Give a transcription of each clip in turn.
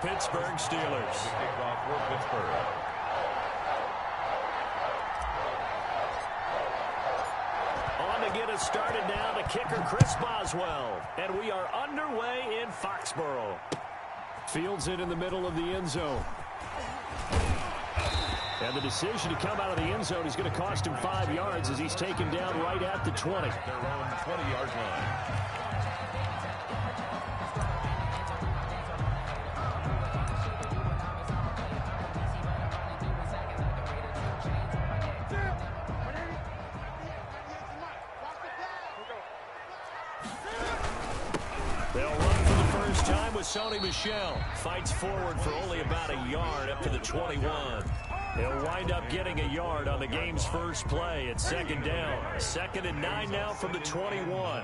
Pittsburgh Steelers. Kickoff for Pittsburgh. On to get us started now, the kicker Chris Boswell. And we are underway in Foxborough. Fields it in the middle of the end zone. And the decision to come out of the end zone is going to cost him 5 yards as he's taken down right at the 20. Their own 20-yard line. Sony Michel fights forward for only about a yard up to the 21. He'll wind up getting a yard on the game's first play. It's second down. 2nd and 9 now from the 21.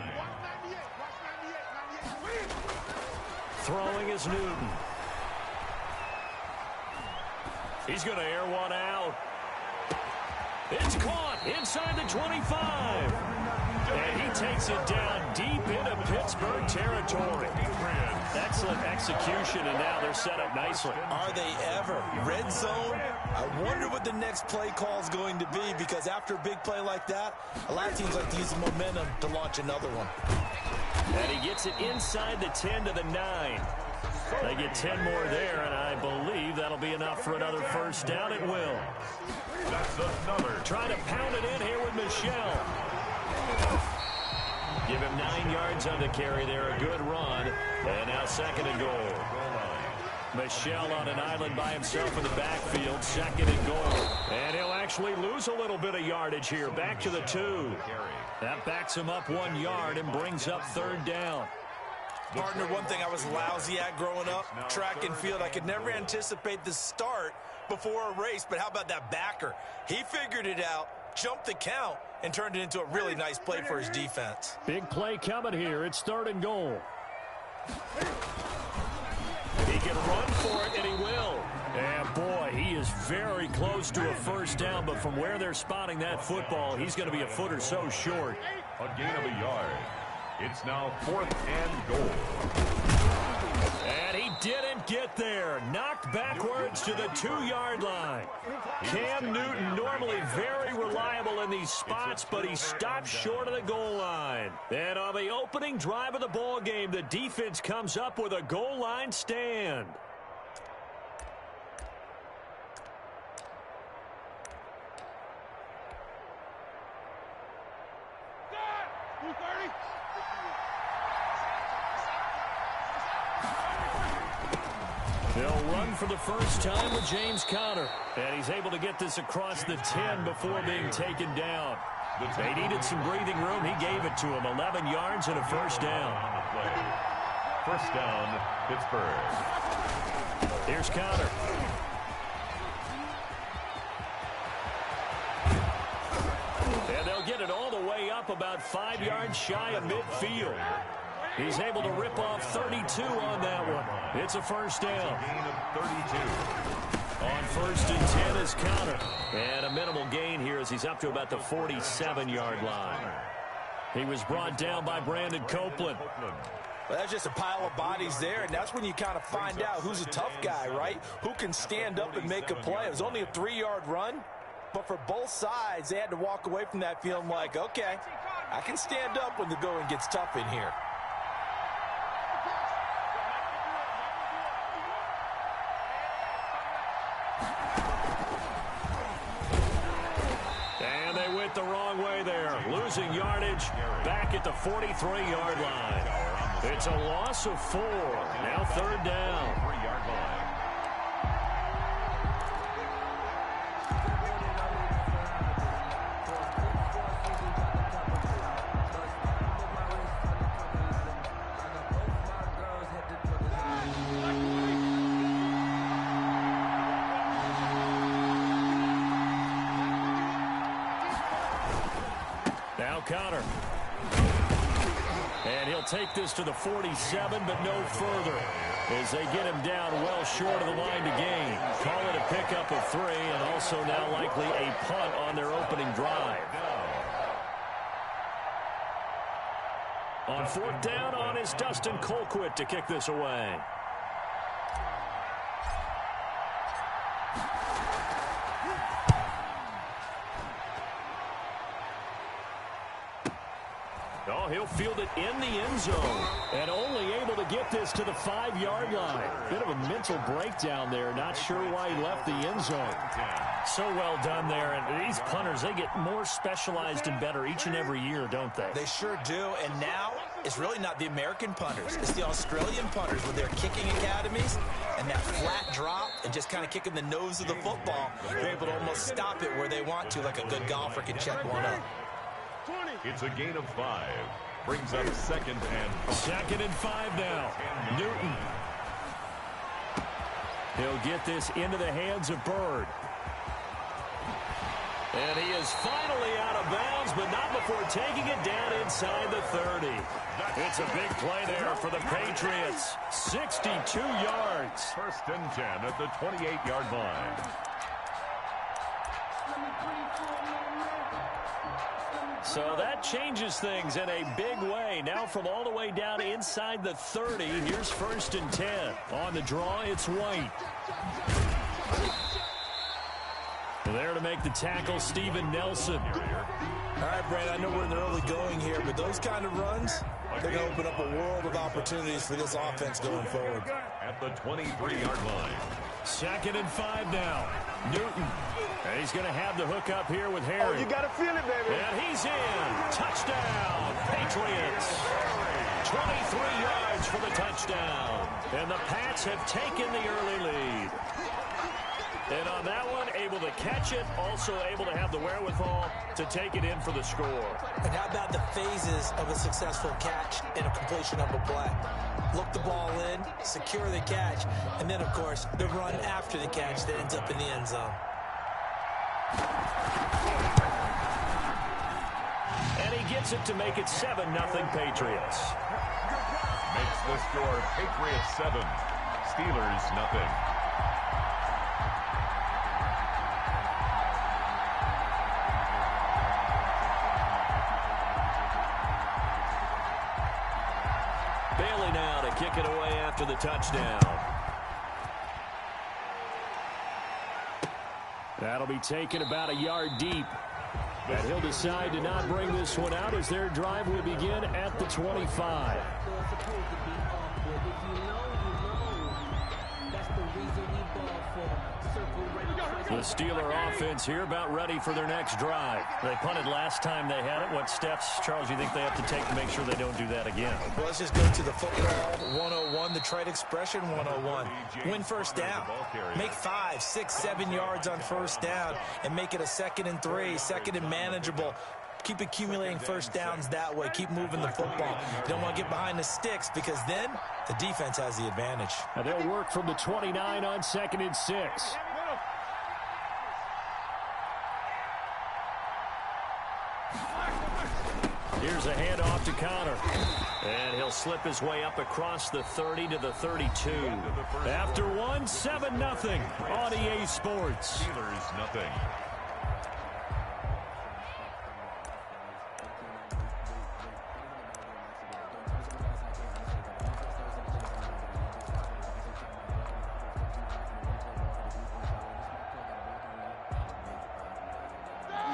Throwing is Newton. He's going to air one out. It's caught inside the 25. And he takes it down deep into Pittsburgh territory. Excellent execution, and now they're set up nicely. Are they ever? Red zone? I wonder what the next play call is going to be, because after a big play like that, a lot of teams like to use the momentum to launch another one. And he gets it inside the 10 to the 9. They get 10 more there, and I believe that'll be enough for another first down. It will. That's another. Trying to pound it in here with Michel. Give him 9 yards on the carry there. A good run. And now 2nd and goal. Michel on an island by himself in the backfield. 2nd and goal. And he'll actually lose a little bit of yardage here. Back to the 2. That backs him up 1 yard and brings up 3rd down. Partner, one thing I was lousy at growing up, track and field. I could never anticipate the start before a race, but how about that backer? He figured it out, jumped the count, and turned it into a really nice play for his defense. Big play coming here. It's 3rd and goal. He can run for it, and he will. And, boy, he is very close to a first down, but from where they're spotting that football, he's going to be a foot or so short. A gain of a yard. It's now 4th and goal. And he didn't get there. Knocked backwards to the 2-yard line. Cam Newton, normally very reliable in these spots, but he stopped short of the goal line. And on the opening drive of the ball game, the defense comes up with a goal line stand. They'll run for the first time with James Conner. And he's able to get this across the 10 before being taken down. They needed some breathing room. He gave it to him. 11 yards and a first down. First down, Pittsburgh. Here's Conner. And they'll get it all the way up about 5 yards shy of midfield. He's able to rip off 32 on that one. It's a first down. Gain of 32. On 1st and 10 is Conner. And a minimal gain here as he's up to about the 47-yard line. He was brought down by Brandon Copeland. Well, that's just a pile of bodies there, and that's when you kind of find out who's a tough guy, right? Who can stand up and make a play. It was only a 3-yard run, but for both sides, they had to walk away from that feeling like, okay, I can stand up when the going gets tough in here. The wrong way there, losing yardage back at the 43-yard line. It's a loss of 4. Now 3rd down. 3-yard line. Conner. And he'll take this to the 47, but no further, as they get him down well short of the line to gain. Call it a pickup of 3, and also now likely a punt on their opening drive. On 4th down on is Dustin Colquitt to kick this away. Oh, he'll field it in the end zone. And only able to get this to the 5-yard line. Bit of a mental breakdown there. Not sure why he left the end zone. So well done there. And these punters, they get more specialized and better each and every year, don't they? They sure do. And now it's really not the American punters. It's the Australian punters with their kicking academies and that flat drop and just kind of kicking the nose of the football. They're able to almost stop it where they want to, like a good golfer can check one up. It's a gain of 5. Brings up second and 5 now. Newton. He'll get this into the hands of Bird. And he is finally out of bounds, but not before taking it down inside the 30. It's a big play there for the Patriots. 62 yards. First and 10 at the 28-yard line. So that changes things in a big way. Now from all the way down inside the 30, here's first and 10. On the draw, it's White. There to make the tackle, Steven Nelson. All right, Brad, I know we're in the early going here, but those kind of runs, they're going to open up a world of opportunities for this offense going forward. At the 23-yard line. Second and 5 now. Newton. And he's going to have the hook up here with Harry. Oh, you got to feel it, baby. And he's in. Touchdown, Patriots. 23 yards for the touchdown. And the Pats have taken the early lead. And on that one, able to catch it, also able to have the wherewithal to take it in for the score. And how about the phases of a successful catch and a completion of a play? Look the ball in, secure the catch, and then, of course, the run after the catch that ends up in the end zone. And he gets it to make it 7-0 Patriots. Makes the score Patriots 7, Steelers nothing. Bailey now to kick it away after the touchdown. That'll be taken about a yard deep. And he'll decide to not bring this one out as their drive will begin at the 25. The Steeler offense here about ready for their next drive. They punted last time they had it. What steps, Charles, you think they have to take to make sure they don't do that again? Well, let's just go to the football 101, the trade expression 101. Win first down. Make 5, 6, 7 yards on first down and make it a 2nd and 3, 2nd and manageable. Keep accumulating first downs that way. Keep moving the football. You don't want to get behind the sticks because then the defense has the advantage. Now they'll work from the 29 on 2nd and 6. Here's a handoff to Connor. And he'll slip his way up across the 30 to the 32. After one, 7-0 on EA Sports. Steelers nothing.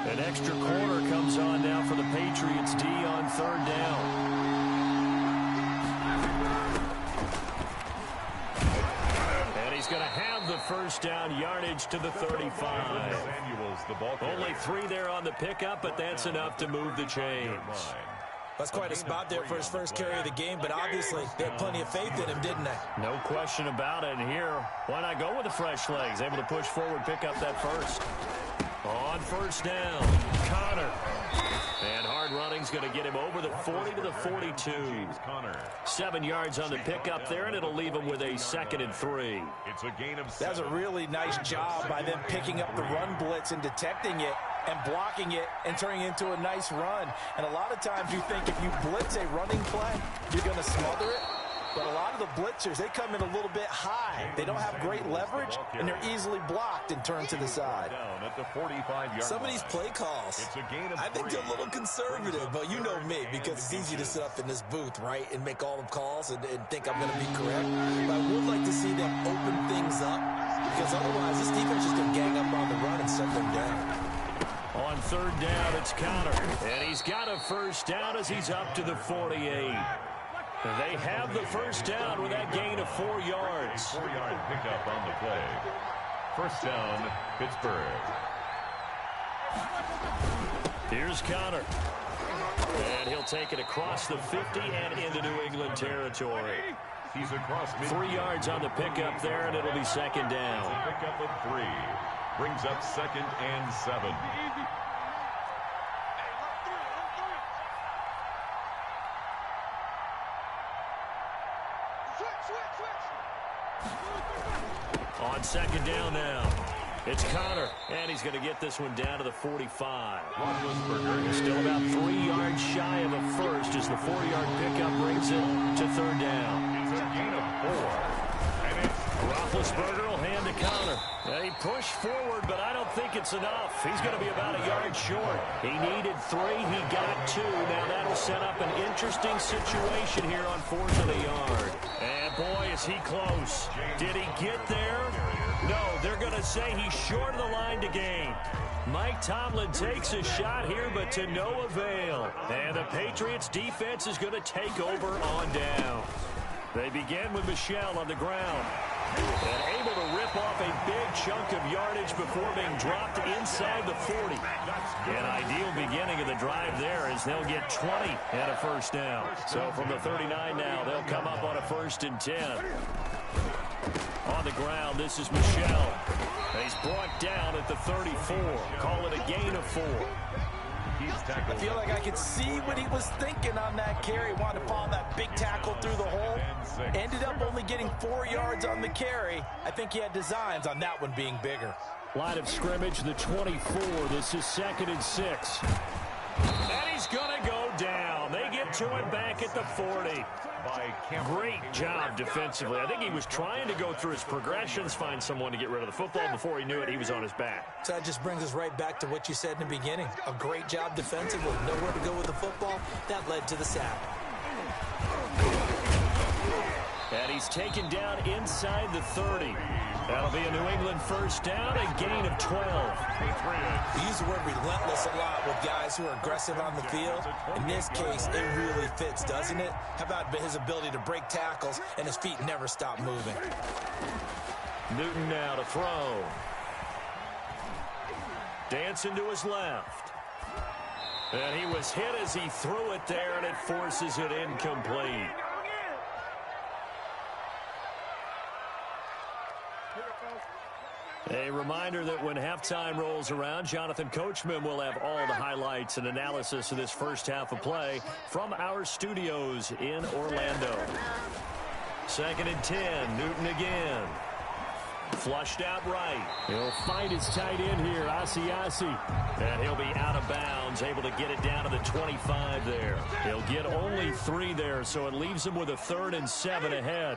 An extra quarter comes on now for the Patriots D on 3rd down. And he's going to have the first down yardage to the 35. Only 3 there on the pickup, but that's enough to move the chains. That's quite a spot there for his first carry of the game, but obviously they had plenty of faith in him, didn't they? No question about it. And here, why not go with the fresh legs? Able to push forward, pick up that first. On first down, Connor. And hard running's going to get him over the 40 to the 42. 7 yards on the pickup there, and it'll leave him with a 2nd and 3. It's a gain of 7. That's a really nice job by them picking up the run blitz and detecting it and blocking it and turning it into a nice run. And a lot of times you think if you blitz a running play, you're going to smother it. But a lot of the blitzers, they come in a little bit high. They don't have great leverage, and they're easily blocked and turned to the side. Some of these play calls, I think they're a little conservative, but you know me, because it's easy to sit up in this booth, right, and make all the calls and think I'm going to be correct. But I would like to see them open things up, because otherwise this defense is going to gang up on the run and set them down. On third down, it's Connor. And he's got a first down as he's up to the 48. They have the first down with that gain of 4 yards. 4-yard pickup on the play. First down, Pittsburgh. Here's Connor. And he'll take it across the 50 and into New England territory. He's across 3 yards on the pickup there, and it'll be second down. Pickup of 3. Brings up second and 7. On second down now, it's Connor, and he's going to get this one down to the 45. Still about 3 yards shy of a first as the 4-yard pickup brings it to third down. It's a gain of 4. And it's Roethlisberger will hand to Connor. He pushed forward, but I don't think it's enough. He's going to be about a yard short. He needed 3. He got 2. Now that'll set up an interesting situation here on 4th and a yard. And boy, is he close. Did he get there? No, they're going to say he's short of the line to gain. Mike Tomlin takes a shot here, but to no avail. And the Patriots defense is going to take over on down. They begin with Michel on the ground. And able to rip off a big chunk of yardage before being dropped inside the 40. An ideal beginning of the drive there as they'll get 20 and a first down. So from the 39 now, they'll come up on a 1st and 10. On the ground, this is Michel. He's brought down at the 34. Call it a gain of 4. I feel like I could see what he was thinking on that carry. Wanted to follow that big tackle through the hole. Ended up only getting 4 yards on the carry. I think he had designs on that one being bigger. Line of scrimmage, the 24. This is 2nd and 6. And he's going to go down. They get to him back at the 40. Great job defensively. I think he was trying to go through his progressions, find someone to get rid of the football. Before he knew it, he was on his back. So that just brings us right back to what you said in the beginning. A great job defensively. Nowhere to go with the football. That led to the sack. And he's taken down inside the 30. That'll be a New England first down, a gain of 12. We use the word relentless a lot with guys who are aggressive on the field. In this case, it really fits, doesn't it? How about his ability to break tackles and his feet never stop moving? Newton now to throw. Dancing to his left. And he was hit as he threw it there, and it forces it incomplete. A reminder that when halftime rolls around, Jonathan Coachman will have all the highlights and analysis of this first half of play from our studios in Orlando. 2nd and 10, Newton again. Flushed out right. He'll find his tight end here, Asiasi. And he'll be out of bounds, able to get it down to the 25 there. He'll get only 3 there, so it leaves him with a 3rd and 7 ahead.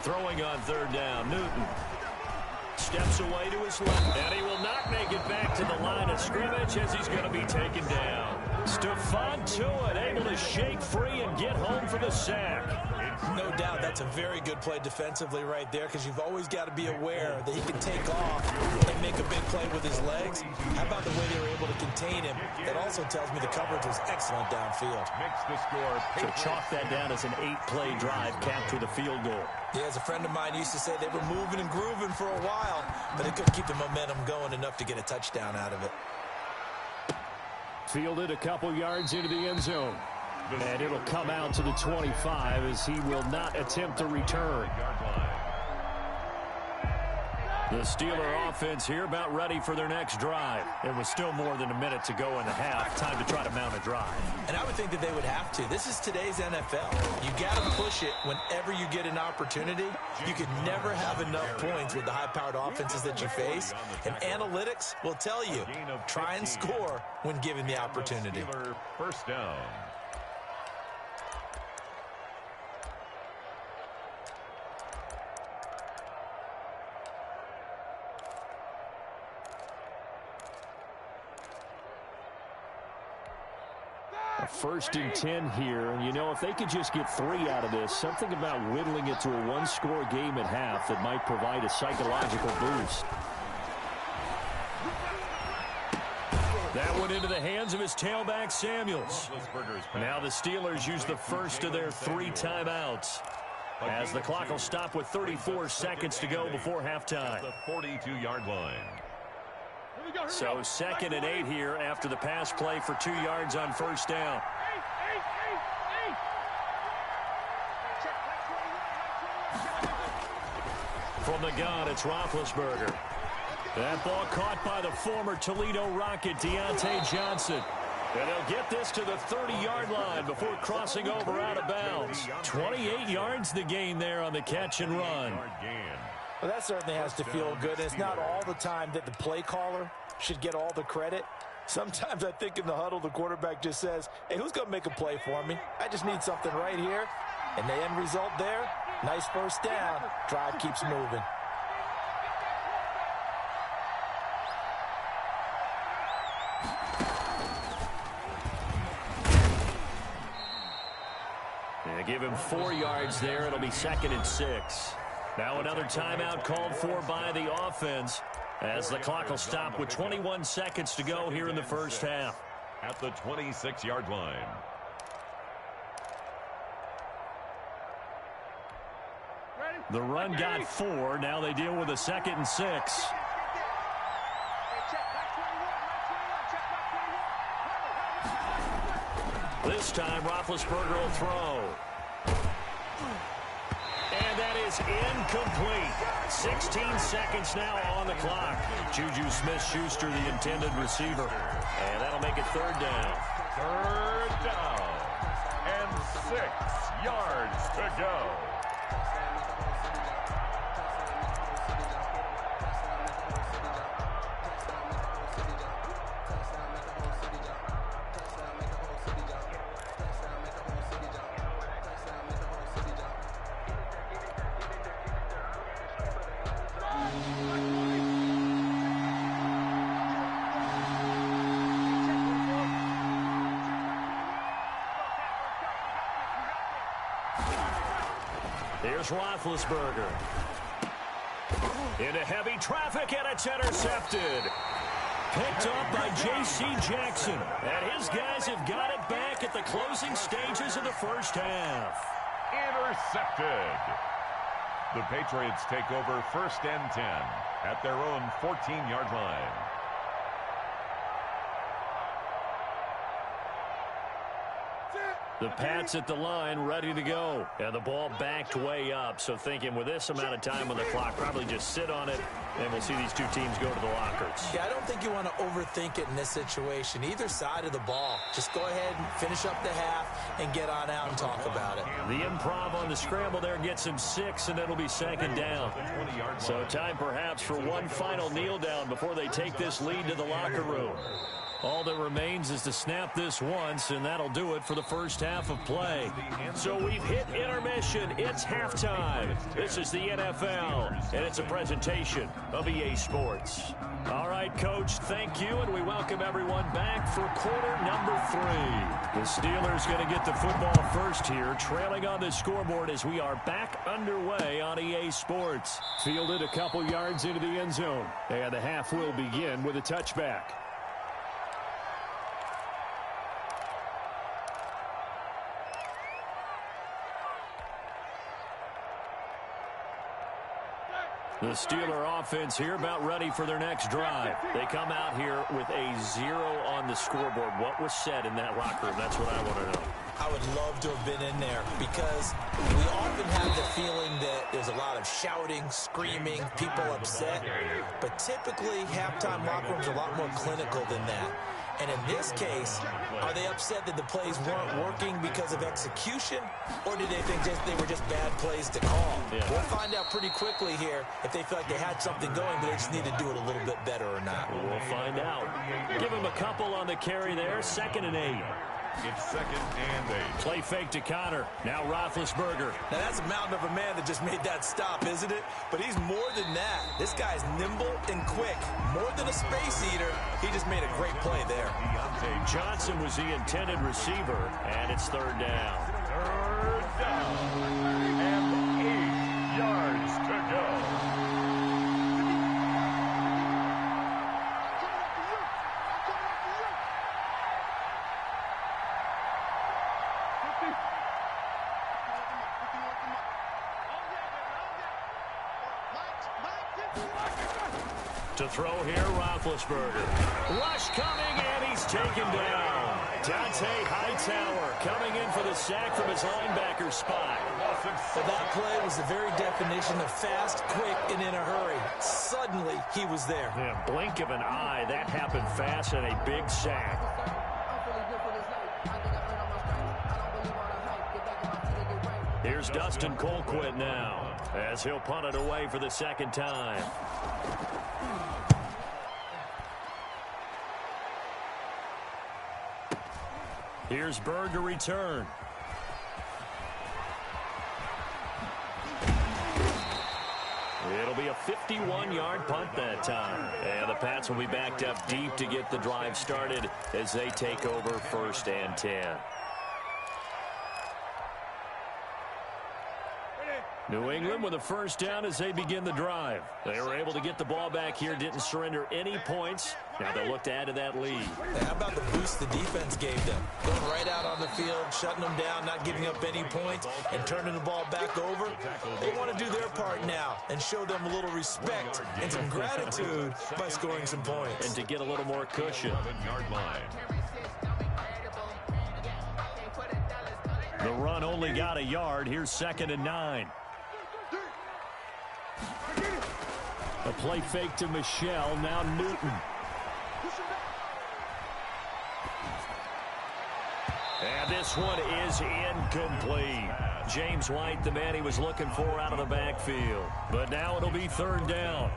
Throwing on 3rd down, Newton steps away to his left, and he will not make it back to the line of scrimmage as he's going to be taken down. Stephon Tuitt able to shake free and get home for the sack. No doubt that's a very good play defensively right there, because you've always got to be aware that he can take off and make a big play with his legs. How about the way they were able to contain him? That also tells me the coverage was excellent downfield. Makes the score. So chalk that down as an 8-play drive capped with a field goal. Yeah, as a friend of mine used to say, they were moving and grooving for a while, but they couldn't keep the momentum going enough to get a touchdown out of it. Fielded a couple yards into the end zone. And it'll come out to the 25 as he will not attempt to return. The Steeler offense here about ready for their next drive. It was still more than a minute to go in the half. Time to try to mount a drive. And I would think that they would have to. This is today's NFL. You got to push it whenever you get an opportunity. You can never have enough points with the high-powered offenses that you face. And analytics will tell you, try and score when given the opportunity. First down. 1st and 10 here, and you know, if they could just get 3 out of this, something about whittling it to a one-score game at half that might provide a psychological boost. That went into the hands of his tailback, Samuels. Now the Steelers use the first of their 3 timeouts, as the clock will stop with 34 seconds to go before halftime. The 42-yard line. So 2nd and 8 here after the pass play for 2 yards on 1st down. From the gun, it's Roethlisberger. That ball caught by the former Toledo Rocket, Deontay Johnson. And they'll get this to the 30-yard line before crossing over out of bounds. 28 yards the gain there on the catch and run. Well, that certainly has to feel good. It's not all the time that the play caller should get all the credit. Sometimes I think in the huddle, the quarterback just says, hey, who's going to make a play for me? I just need something right here. And the end result there, nice 1st down. Drive keeps moving. Give him 4 yards there. It'll be 2nd and 6. Now another timeout called for by the offense, as the clock will stop with 21 seconds to go here in the 1st half. At the 26-yard line. The run got 4. Now they deal with a 2nd and 6. This time, Roethlisberger will throw. And that is incomplete. 16 seconds now on the clock. Juju Smith-Schuster, the intended receiver. And that'll make it 3rd down. 3rd down. And 6 yards to go. Here's Roethlisberger. Into heavy traffic, and it's intercepted. Picked up by J.C. Jackson. And his guys have got it back at the closing stages of the 1st half. Intercepted. The Patriots take over 1st and 10 at their own 14-yard line. The Pats at the line, ready to go. And the ball backed way up. So thinking with this amount of time on the clock, probably just sit on it, and we'll see these two teams go to the lockers. Yeah, I don't think you want to overthink it in this situation. Either side of the ball. Just go ahead and finish up the half and get on out and talk about it. The improv on the scramble there gets him 6, and it'll be 2nd down. So time perhaps for one final kneel down before they take this lead to the locker room. All that remains is to snap this once, and that'll do it for the 1st half of play. So we've hit intermission. It's halftime. This is the NFL, and it's a presentation of EA Sports. All right, Coach, thank you, and we welcome everyone back for quarter number 3. The Steelers going to get the football first here, trailing on the scoreboard as we are back underway on EA Sports. Fielded a couple yards into the end zone, and the half will begin with a touchback. The Steeler offense here about ready for their next drive. They come out here with a 0 on the scoreboard. What was said in that locker room? That's what I want to know. I would love to have been in there because we often have the feeling that there's a lot of shouting, screaming, people upset. But typically, halftime locker rooms are a lot more clinical than that. And in this case, are they upset that the plays weren't working because of execution, or did they think they were just bad plays to call? Yeah. We'll find out pretty quickly here if they feel like they had something going, but they just need to do it a little bit better or not. We'll find out. Give them a couple on the carry there, 2nd and 8. It's 2nd and 8. Play fake to Connor. Now Roethlisberger. Now that's a mountain of a man that just made that stop, isn't it? But he's more than that. This guy's nimble and quick. More than a space eater. He just made a great play there. Johnson was the intended receiver, and it's 3rd down. 3rd down. And 8 yards to go. To throw here, Roethlisberger. Rush coming, and he's taken down. Dante Hightower coming in for the sack from his linebacker spot. Well, that play was the very definition of fast, quick, and in a hurry. Suddenly, he was there. Yeah, blink of an eye, that happened fast, and a big sack. Here's Dustin Colquitt now, as he'll punt it away for the 2nd time. Here's Berg to return. It'll be a 51-yard punt that time. And the Pats will be backed up deep to get the drive started as they take over 1st and 10. New England with a 1st down as they begin the drive. They were able to get the ball back here, didn't surrender any points. Now they'll look to add to that lead. How about the boost the defense gave them? Going right out on the field, shutting them down, not giving up any points, and turning the ball back over. They want to do their part now and show them a little respect and some gratitude by scoring some points. And to get a little more cushion. 7-yard line. The run only got a yard. Here's 2nd and 9. A play fake to Michelle. Now Newton. And this one is incomplete. James White, the man he was looking for out of the backfield. But now it'll be 3rd down.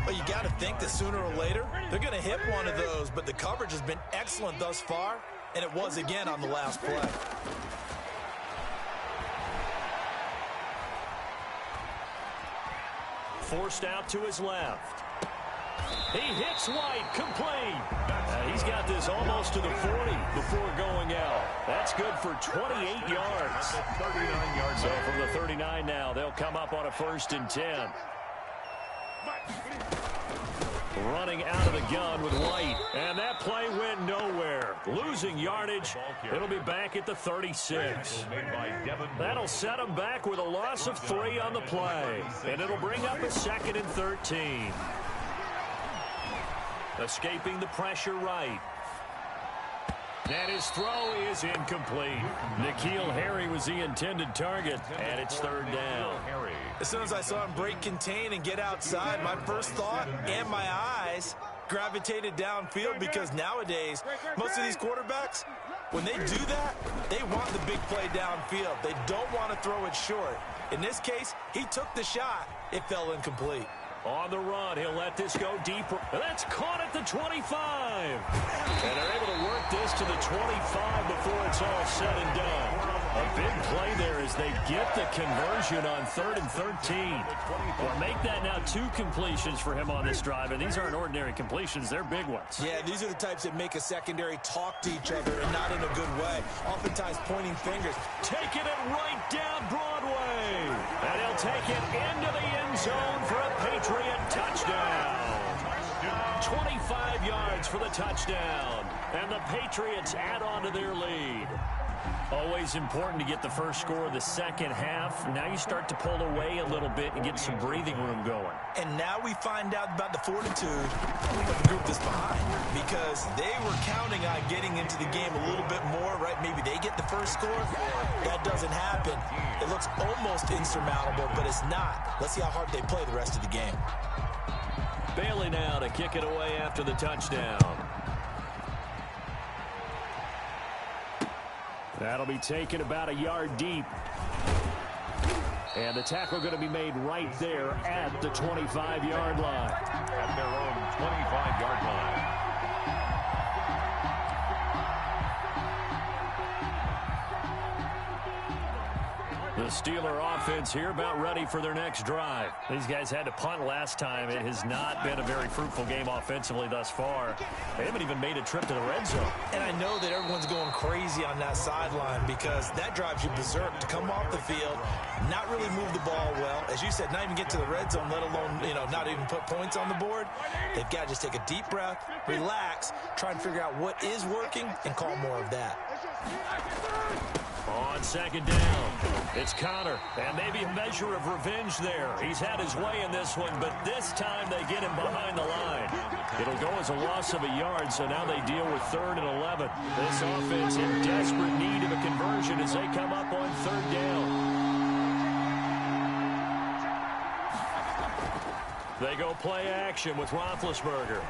Well, you got to think that sooner or later, they're going to hit one of those. But the coverage has been excellent thus far, and it was again on the last play. Forced out to his left. He hits White, complete. He's got this almost to the 40 before going out. That's good for 28 yards. 39 yards. So from the 39 now, they'll come up on a 1st and 10. Running out of the gun with White. And that play went nowhere. Losing yardage. It'll be back at the 36. That'll set them back with a loss of 3 on the play. And it'll bring up a 2nd and 13. Escaping the pressure right. And his throw is incomplete. N'Keal Harry was the intended target, and it's 3rd down. As soon as I saw him break contain and get outside, my first thought and my eyes gravitated downfield, because nowadays, most of these quarterbacks, when they do that, they want the big play downfield. They don't want to throw it short. In this case, he took the shot. It fell incomplete. On the run, he'll let this go deeper. That's caught at the 25. And they're able to work this to the 25 before it's all said and done. A big play there as they get the conversion on 3rd and 13. Well, make that now 2 completions for him on this drive. And these aren't ordinary completions. They're big ones. Yeah, these are the types that make a secondary talk to each other, and not in a good way. Oftentimes pointing fingers. Taking it right down Broadway. And he'll take it into the end zone for a Patriot touchdown. 25 yards for the touchdown. And the Patriots add on to their lead. Always important to get the first score of the second half. Now you start to pull away a little bit and get some breathing room going. And now we find out about the fortitude of the group that's behind, because they were counting on getting into the game a little bit more, right? Maybe they get the first score. That doesn't happen. It looks almost insurmountable, but it's not. Let's see how hard they play the rest of the game. Bailey now to kick it away after the touchdown. That'll be taken about a yard deep. And the tackle going to be made right there at the 25-yard line. At their own 25-yard line. Steeler offense here about ready for their next drive. These guys had to punt last time. It has not been a very fruitful game offensively thus far. They haven't even made a trip to the red zone. And I know that everyone's going crazy on that sideline because that drives you berserk to come off the field, not really move the ball well. As you said, not even get to the red zone, let alone, not even put points on the board. They've got to just take a deep breath, relax, try and figure out what is working, and call more of that. On second down, it's Connor, and maybe a measure of revenge there. He's had his way in this one, but this time they get him behind the line. It'll go as a loss of a yard, so now they deal with 3rd and 11. This offense in desperate need of a conversion as they come up on 3rd down. They go play action with Roethlisberger.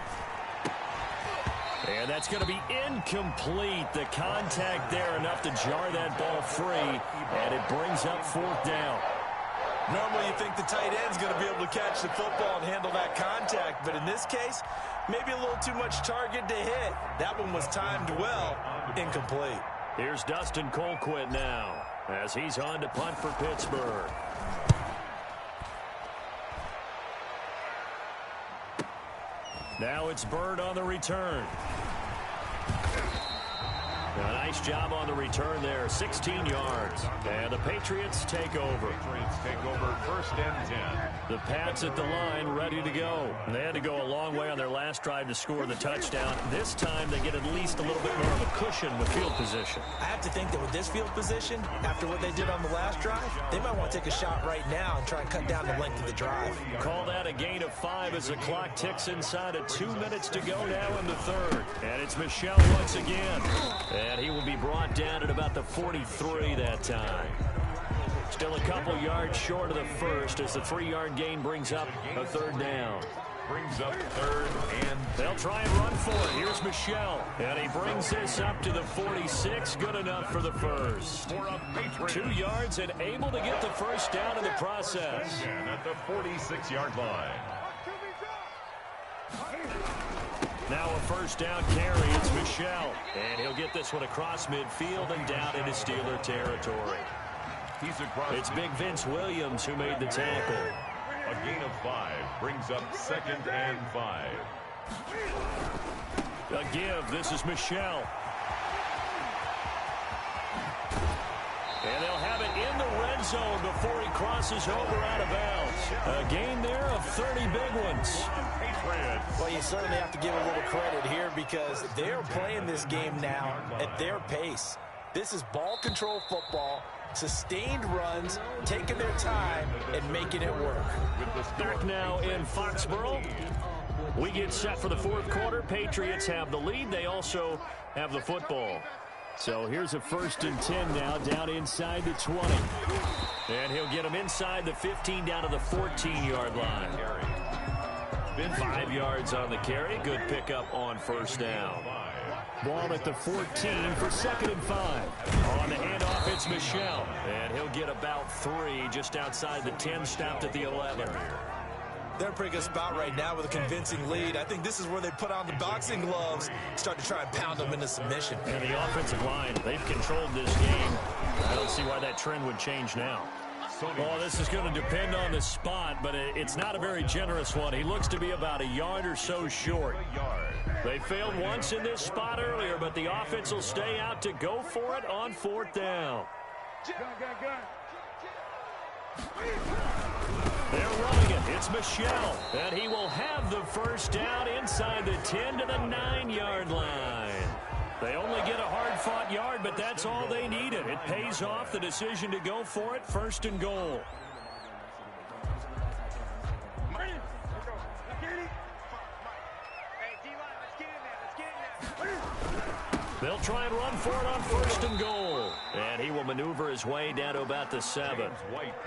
And that's going to be incomplete. The contact there enough to jar that ball free, and it brings up 4th down. Normally you think the tight end's going to be able to catch the football and handle that contact, but in this case, maybe a little too much target to hit. That one was timed well, incomplete. Here's Dustin Colquitt now as he's on to punt for Pittsburgh. Now it's Bird on the return. A nice job on the return there, 16 yards. And the Patriots take over. Patriots take over 1st and 10. The Pats at the line ready to go. And they had to go a long way on their last drive to score the touchdown. This time they get at least a little bit more of a cushion with field position. I have to think that with this field position, after what they did on the last drive, they might want to take a shot right now and try and cut down the length of the drive. Call that a gain of 5 as the clock ticks inside of 2 minutes to go now in the 3rd. And it's Michel once again. And he will be brought down at about the 43 that time. Still a couple yards short of the first as the 3-yard gain brings up a 3rd down. Brings up 3rd and... They'll try and run for it. Here's Michel. And he brings this up to the 46. Good enough for the first. 2 yards and able to get the first down in the process. And at the 46-yard line. Now a 1st down carry. It's Michel. And he'll get this one across midfield and down into Steeler territory. He's across. It's Big Vince Williams who made the tackle. A gain of 5 brings up 2nd and 5. A give. This is Michel. And they'll have it in the red zone before he crosses over out of bounds. A gain there of 30 big ones. Well, you certainly have to give a little credit here because they're playing this game now at their pace. This is ball control football, sustained runs, taking their time, and making it work. Back now in Foxborough. We get set for the 4th quarter. Patriots have the lead. They also have the football. So here's a 1st and 10 now, down inside the 20. And he'll get them inside the 15 down to the 14-yard line. 5 yards on the carry. Good pickup on 1st down. Ball at the 14 for 2nd and 5. On the handoff, it's Michel. And he'll get about 3 just outside the 10, stopped at the 11. They're in a pretty good spot right now with a convincing lead. I think this is where they put on the boxing gloves, start to try and pound them into submission. And the offensive line, they've controlled this game. I don't see why that trend would change now. Well, this is going to depend on the spot, but it's not a very generous one. He looks to be about a yard or so short. They failed once in this spot earlier, but the offense will stay out to go for it on 4th down. They're running it. It's Michel, and he will have the first down inside the 10 to the 9-yard line. They only get a hard-fought yard, but that's all they needed. It pays off the decision to go for it, 1st and goal. They'll try and run for it on 1st and goal. And he will maneuver his way down to about the 7.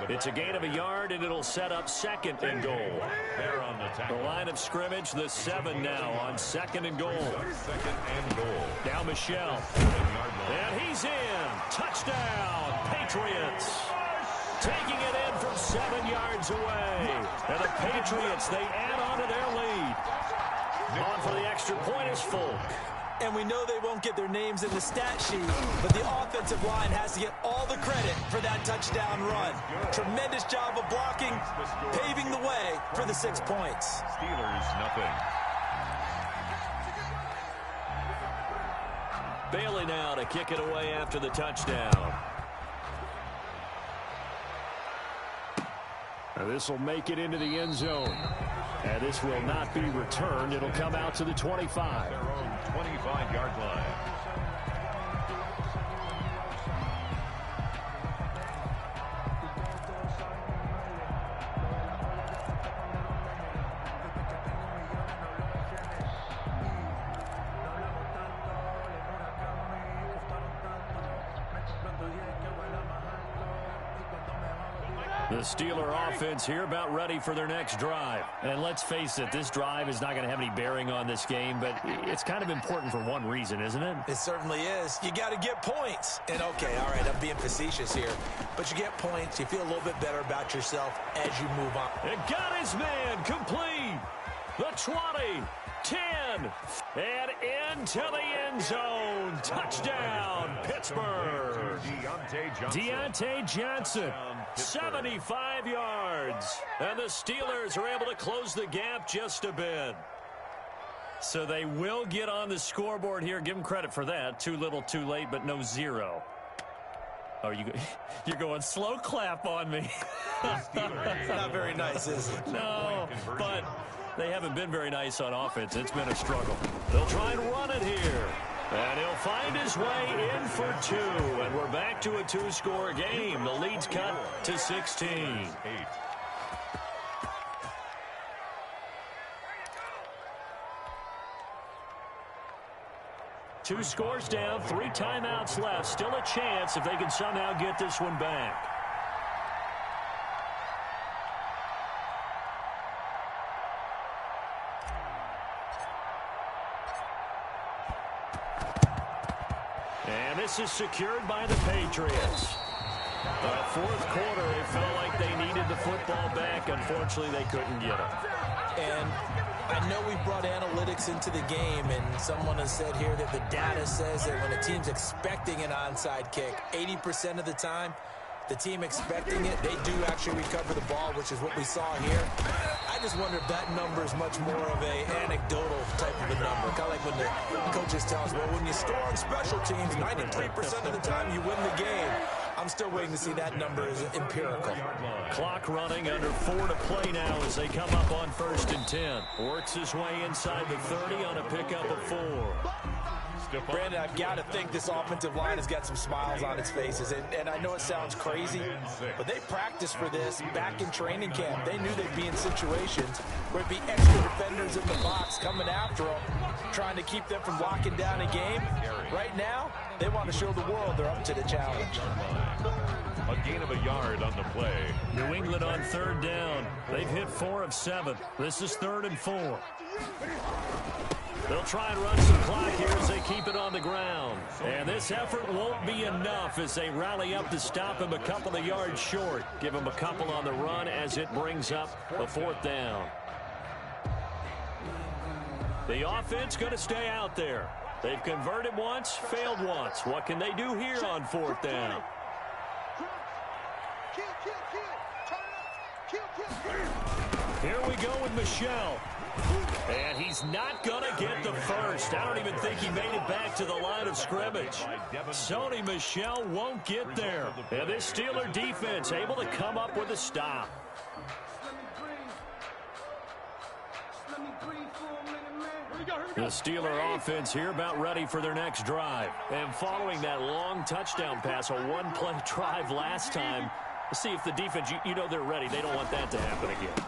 It's a gain of a yard, and it'll set up 2nd and goal. The line of scrimmage, the 7 now on 2nd and goal. 2nd and goal. Now Michel. And he's in. Touchdown, Patriots. Taking it in from 7 yards away. And the Patriots, they add on to their lead. On for the extra point is Folk. And we know they won't get their names in the stat sheet, but the offensive line has to get all the credit for that touchdown run. Tremendous job of blocking, paving the way for the 6 points. Steelers, nothing. Bailey now to kick it away after the touchdown. This will make it into the end zone. And this will not be returned. It'll come out to the 25. Their own 25-yard line. The Steeler offense here about ready for their next drive. And let's face it, this drive is not going to have any bearing on this game, but it's kind of important for one reason, isn't it? It certainly is. You got to get points. And okay, all right, I'm being facetious here, but you get points, you feel a little bit better about yourself as you move on. It got his man complete. The 20, 10, and into the end zone. Touchdown, Pittsburgh. Deontay Johnson. 75 yards. And the Steelers are able to close the gap just a bit. So they will get on the scoreboard here. Give them credit for that. Too little, too late, but no zero. Oh, you're going slow clap on me. It's not very nice, is it? No, but they haven't been very nice on offense. It's been a struggle. They'll try and run it here. And he'll find his way in for 2. And we're back to a 2-score game. The lead's cut to 16. 2 scores down, 3 timeouts left. Still a chance if they can somehow get this one back. And this is secured by the Patriots. Fourth quarter, it felt like they needed the football back. Unfortunately, they couldn't get it. And I know we brought analytics into the game, and someone has said here that the data says that when a team's expecting an onside kick, 80% of the time, the team expecting it, they do actually recover the ball, which is what we saw here. I just wonder if that number is much more of a anecdotal type of a number. Kind of like when the coaches tell us, well, when you score on special teams, 93% of the time you win the game. I'm still waiting to see that number is empirical. Clock running, under 4 to play now as they come up on 1st and 10. Works his way inside the 30 on a pickup of 4. Brandon, I've got to think this offensive line has got some smiles on its faces. And I know it sounds crazy, but they practiced for this back in training camp. They knew they'd be in situations where it'd be extra defenders in the box coming after them, trying to keep them from locking down a game. Right now, they want to show the world they're up to the challenge. A gain of a yard on the play. New England on 3rd down. They've hit 4 of 7. This is 3rd and 4. They'll try and run some clock here as they keep it on the ground. And this effort won't be enough as they rally up to stop him a couple of yards short. Give him a couple on the run as it brings up a 4th down. The offense going to stay out there. They've converted once, failed once. What can they do here on 4th down? Here we go with Michelle. And he's not going to get the first. I don't even think he made it back to the line of scrimmage. Sony Michel won't get there. And this Steeler defense able to come up with a stop. The Steeler offense here about ready for their next drive. And following that long touchdown pass, a one-play drive last time, see if the defense, you know they're ready. They don't want that to happen again.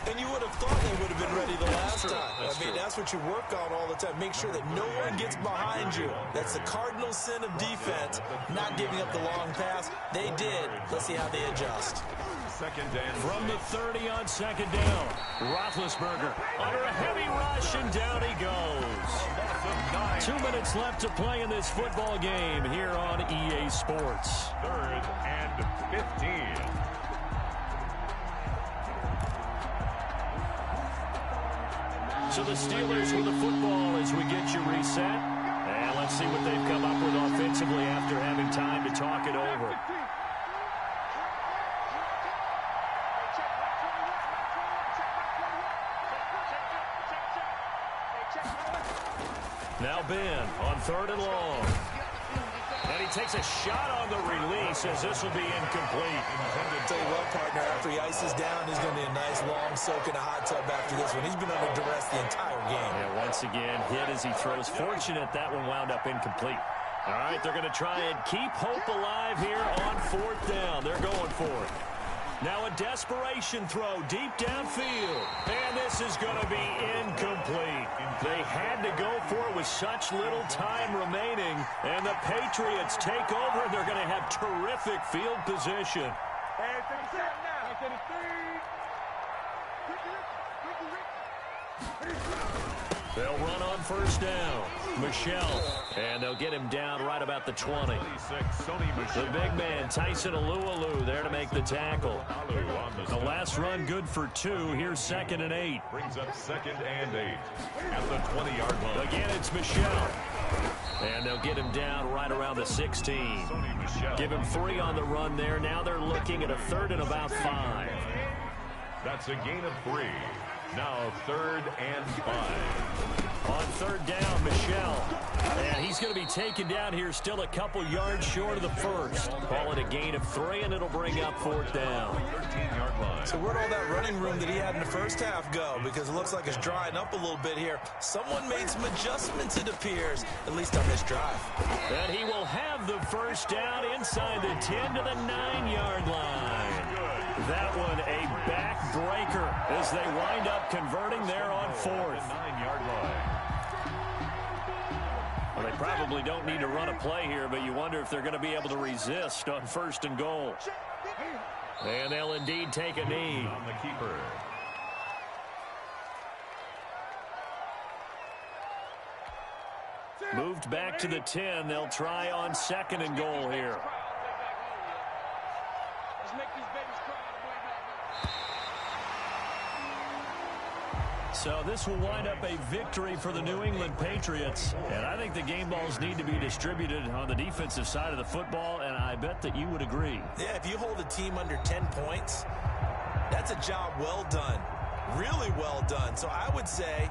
And you would have thought they would have been ready the last time. That's what you work on all the time. Make sure that no one gets behind you. That's the cardinal sin of defense, not giving up the long pass. They did. Let's see how they adjust. Second down. From the 30 on 2nd down. Roethlisberger under a heavy rush, and down he goes. 2 minutes left to play in this football game here on EA Sports. 3rd and 15. So the Steelers with the football as we get you reset. let's see what they've come up with offensively after having time to talk it over. Now Ben on 3rd and long. And he takes a shot on the release as this will be incomplete. I'll tell you what, partner, after he ices down, there's going to be a nice long soak in a hot tub after this one. He's been under duress the entire game. Yeah, once again, hit as he throws. Fortunate that one wound up incomplete. All right, they're going to try and keep hope alive here on 4th down. They're going for it. Now a desperation throw deep downfield. And this is going to be incomplete. They had to go for it with such little time remaining. And the Patriots take over. They're going to have terrific field position. They'll run on 1st down. Michelle. And they'll get him down right about the 20. The big man, Tyson Alualu, there to make the tackle. The last run good for 2. Here's 2nd and 8. Brings up 2nd and 8 at the 20-yard line. Again, it's Michelle. And they'll get him down right around the 16. Give him 3 on the run there. Now they're looking at a 3rd and about 5. That's a gain of 3. Now 3rd and 5. On 3rd down, Michelle. And he's going to be taken down here, still a couple yards short of the 1st. Call it a gain of 3, and it'll bring up 4th down. 13-yard line. So where'd all that running room that he had in the first half go? Because it looks like it's drying up a little bit here. Someone made some adjustments, it appears, at least on this drive. And he will have the 1st down inside the 10 to the 9-yard line. That one a backbreaker as they wind up converting there on 4th. 9-yard line. Well, they probably don't need to run a play here, but you wonder if they're going to be able to resist on 1st and goal. And they'll indeed take a knee. On the keeper. Moved back to the 10. They'll try on 2nd and goal here. So this will wind up a victory for the New England Patriots. And I think the game balls need to be distributed on the defensive side of the football, and I bet that you would agree. Yeah, if you hold a team under 10 points, that's a job well done. Really well done. So I would say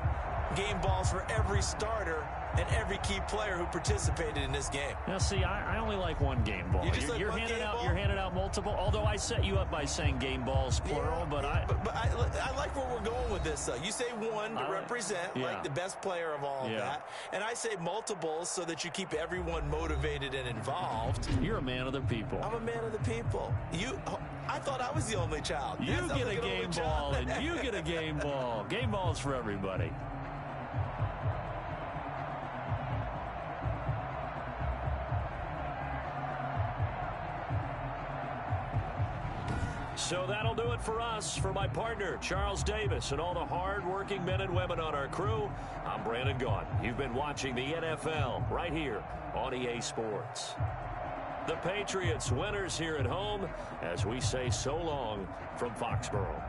game balls for every starter and every key player who participated in this game. Now, see, I only like one game ball. You're handing out multiple. Although I set you up by saying game balls plural, but I like where we're going with this. Though you say one to represent like the best player of all of that, and I say multiples so that you keep everyone motivated and involved. You're a man of the people. I'm a man of the people. I thought I was the only child. You get a game ball, and you get a game ball. Game balls for everybody. So that'll do it for us. For my partner, Charles Davis, and all the hard-working men and women on our crew, I'm Brandon Gaudin. You've been watching the NFL right here on EA Sports. The Patriots winners here at home as we say so long from Foxborough.